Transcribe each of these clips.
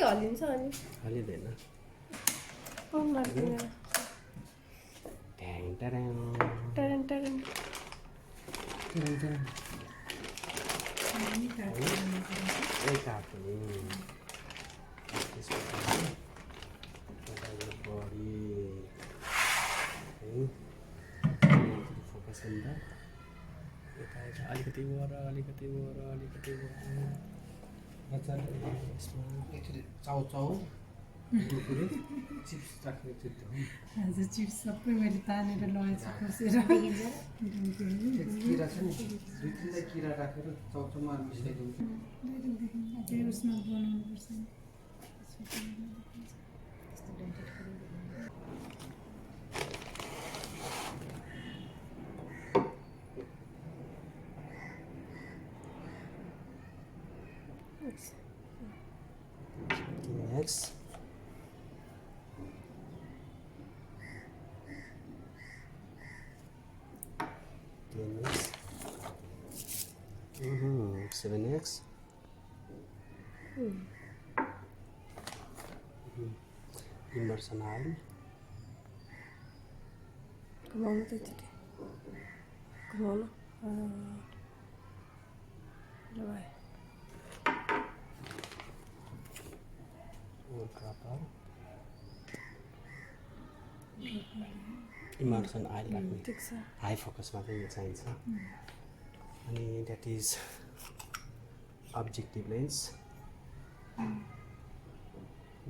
हल्लिन्छ अनि हल्लिँदैन मन लाग्दैन ट्याङ ट्याङ टरन टरन एक काट्ने बडी है फोकस गर्दा यता यता अलिकति वर अलिकति वर अलिकति वर एकचोटि चाउ कुकुरे चिप्स राख्ने चाहिँ आज चिप्स सबै मैले तानेर लगेछु खोसेर किरा छ नि 2-3 किरा राखेर चाउचाउमा मिसाइदिउँ उसमा बनाउनुपर्छ next next 7x immersion oil घुमाउनु त एकचोटि घुमाउनु ल भाइ dropper immersion oil राख्ने ठिक छ हाई फोकसमा चाहिँ यो चाहिन्छ अनि that is objective lens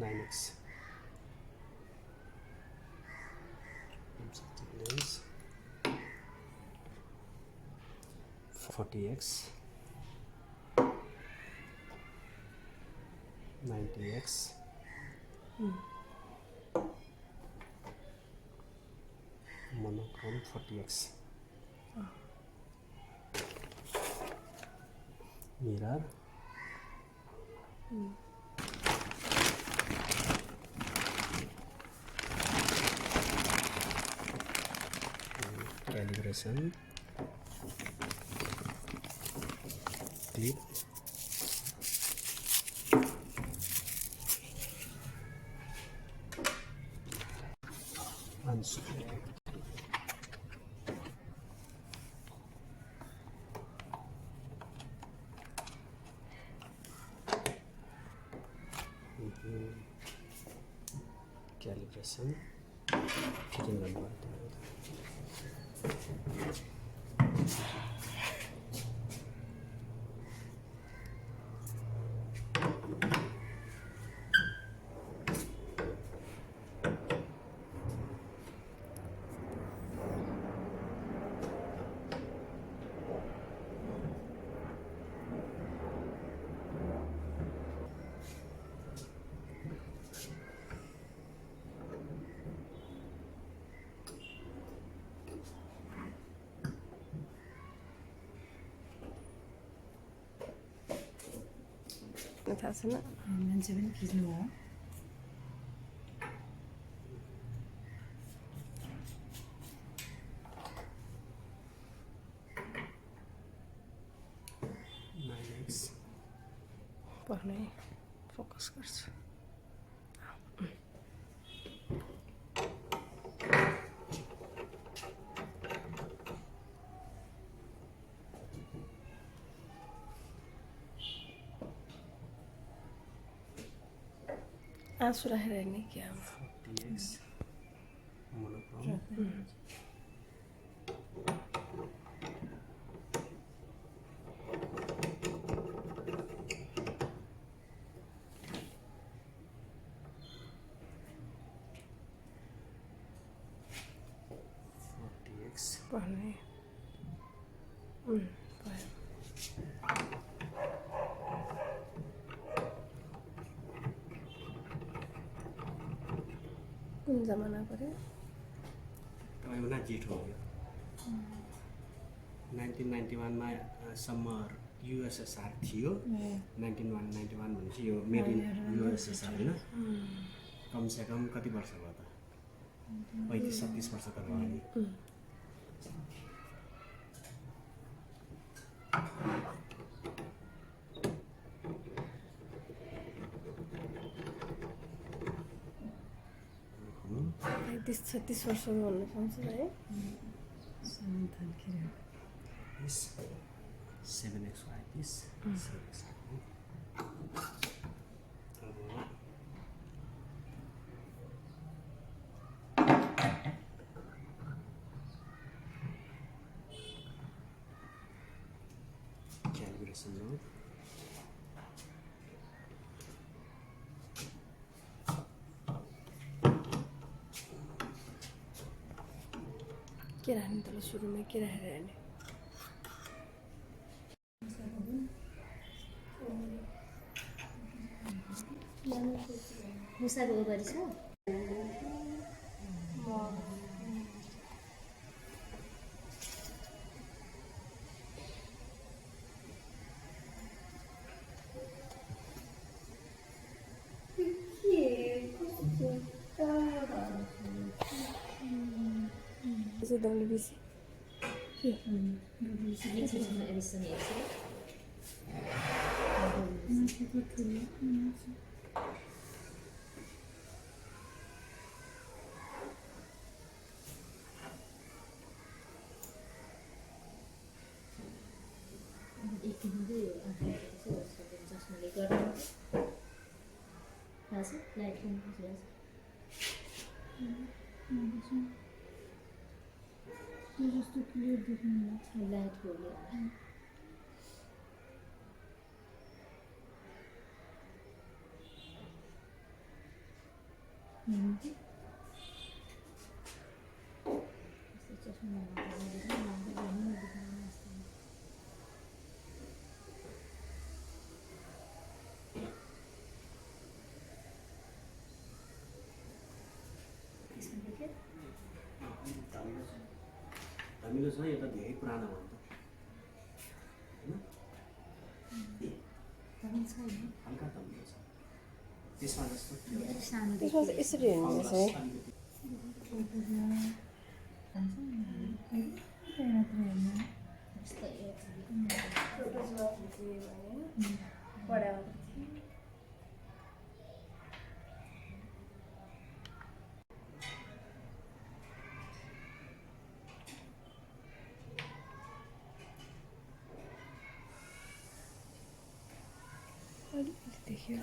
9x objective lens 40x 90x monochrome 40x mirror calibration clip unscrew calibration fitting गर्नु थाहा छैन मान्छे पनि खिच्नु भयो पर्ने फोकस गर्छु आँसु राखेर हेर्ने क्या 40x monochrome पर्ने कुन जमाना पऱ्यो तपाईँभन्दा जेठो हो 1991 मा समर USSR थियो 1991 भनेपछि यो मेड इन USSR होइन कमसेकम कति वर्ष भयो त 35-37 वर्ष त भयो नि 35-36 वर्षको हुनु पाउँछ है। This 7xy this 7xy. Calibration node. के राख्ने तल सुरुमै के राखेर हेर्ने? मुसाको ओभरी छ चाहिँ WBC के एडिसन हेर्छ चस्माले गर्नु लाइट त्यो जस्तो क्लियर देख्नु लाइट बोल्यो चस्मा धमिलो छ यो त धेरै पुरानो हो नि त हैन हल्का धमिलो छ त्यसमा जस्तो त्यसमा चाहिँ यसरी हेर्नुपर्छ है। अलिकति देखियो।